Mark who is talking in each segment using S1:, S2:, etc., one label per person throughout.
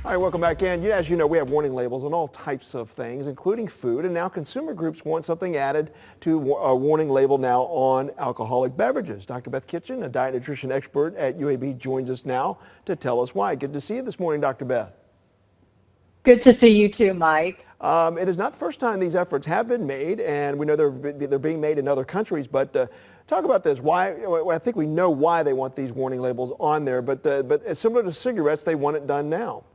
S1: All right, welcome back in. As you know, we have warning labels on all types of things, including food, and now consumer groups want something added to a warning label now on alcoholic beverages. Dr. Beth Kitchen, a diet nutrition expert at UAB, joins us now to tell us why. Good to see you this morning, Dr. Beth.
S2: Good to see you too, Mike.
S1: It is not the first time these efforts have been made, and we know they're being made in other countries, but talk about this. Why? I think we know why they want these warning labels on there, but similar to cigarettes, they want it done now.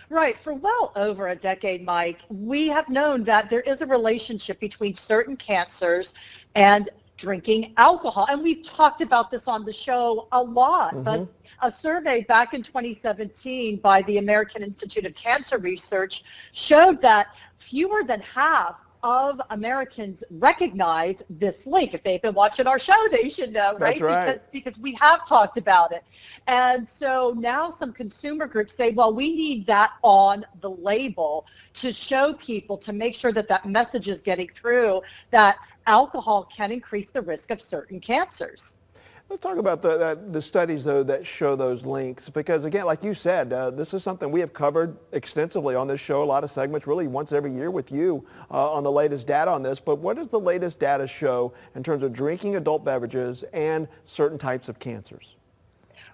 S2: Right. For well over a decade, Mike, we have known that there is a relationship between certain cancers and drinking alcohol. And we've talked about this on the show a lot. But a survey back in 2017 by the American Institute of Cancer Research showed that fewer than half of Americans recognize this link. If they've been watching our show, they should know, right?
S1: That's right.
S2: Because we have talked about it. And so now some consumer groups say, well, we need that on the label to show people, to make sure that that message is getting through, that alcohol can increase the risk of certain cancers.
S1: Let's talk about the studies, though, that show those links, because, again, like you said, this is something we have covered extensively on this show, a lot of segments, really once every year with you on the latest data on this. But what does the latest data show in terms of drinking adult beverages and certain types of cancers?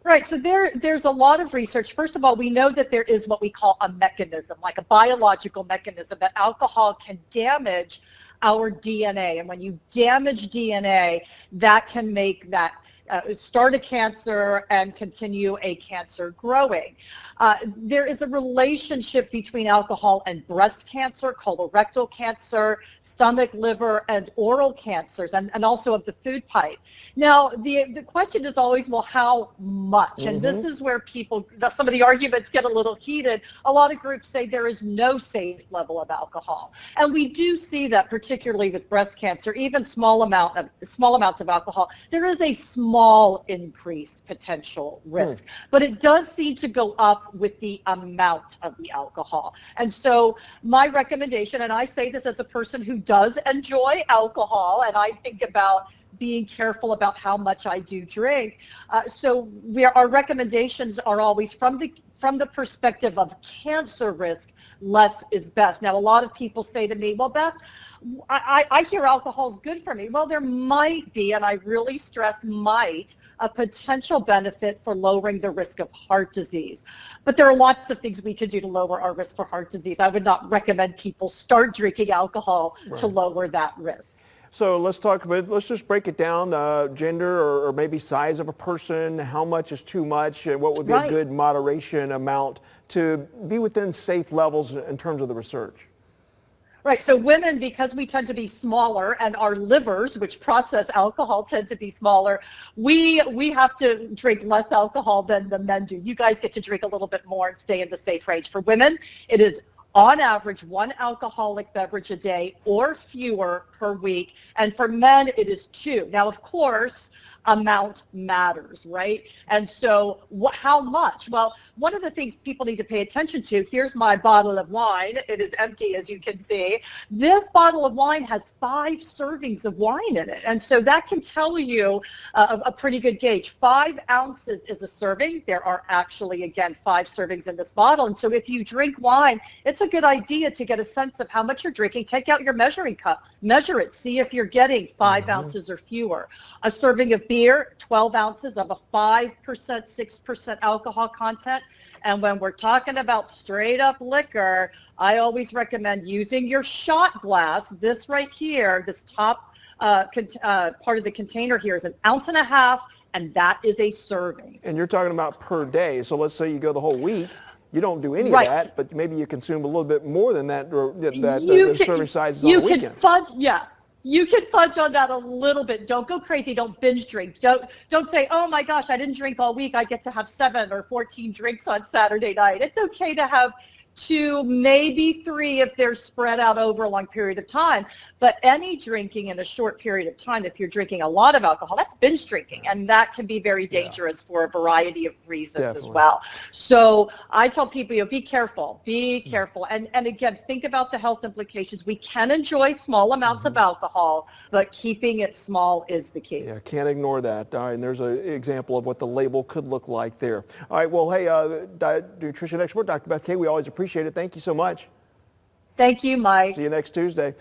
S2: Right. So there's a lot of research. First of all, we know that there is what we call a mechanism, like a biological mechanism, that alcohol can damage our DNA. And when you damage DNA, that can make that start a cancer and continue a cancer growing. There is a relationship between alcohol and breast cancer, colorectal cancer, stomach, liver, and oral cancers, and also of the food pipe. Now, the question is always, well, how much? And this is where some of the arguments get a little heated. A lot of groups say there is no safe level of alcohol. And we do see that, particularly with breast cancer, even small amounts of alcohol, there is a small increased potential risk, but it does seem to go up with the amount of the alcohol. And so my recommendation, and I say this as a person who does enjoy alcohol, and I think about being careful about how much I do drink. So our recommendations are always from the perspective of cancer risk, less is best. Now, a lot of people say to me, well, Beth, I hear alcohol is good for me. Well, there might be, and I really stress might, a potential benefit for lowering the risk of heart disease. But there are lots of things we could do to lower our risk for heart disease. I would not recommend people start drinking alcohol to lower that risk.
S1: So let's just break it down, gender or maybe size of a person, how much is too much, and what would be a good moderation amount to be within safe levels in terms of the research.
S2: Right. So women, because we tend to be smaller and our livers, which process alcohol, tend to be smaller, we have to drink less alcohol than the men do. You guys get to drink a little bit more and stay in the safe range. For women, it is on average 1 alcoholic beverage a day or fewer per week. And for men, it is 2. Now, of course, amount matters, right? And so how much? Well, one of the things people need to pay attention to, here's my bottle of wine. It is empty, as you can see. This bottle of wine has 5 servings of wine in it. And so that can tell you a pretty good gauge. 5 ounces is a serving. There are actually, again, 5 servings in this bottle. And so if you drink wine, it's a good idea to get a sense of how much you're drinking. Take out your measuring cup, measure it, see if you're getting 5 ounces or fewer. A serving of beer, 12 ounces of a 5%, 6% alcohol content. And when we're talking about straight up liquor, I always recommend using your shot glass. This right here, this top part of the container here is 1.5 ounces, and that is a serving.
S1: And you're talking about per day. So let's say you go the whole week. You don't do any of that, but maybe you consume a little bit more than that, or that serving size is on the weekend.
S2: You can fudge on that a little bit. Don't go crazy. Don't binge drink. Don't say, oh my gosh, I didn't drink all week. I get to have 7 or 14 drinks on Saturday night. It's okay to have 2, maybe 3 if they're spread out over a long period of time. But any drinking in a short period of time, if you're drinking a lot of alcohol, that's binge drinking, and that can be very dangerous for a variety of reasons as well. So I tell people, be careful, and again, think about the health implications. We can enjoy small amounts of alcohol, but keeping it small is the key.
S1: Yeah, can't ignore that. All right, and there's an example of what the label could look like there. All right, well, hey, nutrition expert Dr. Beth Kay, we always appreciate it. Thank you so much.
S2: Thank you, Mike.
S1: See you next Tuesday.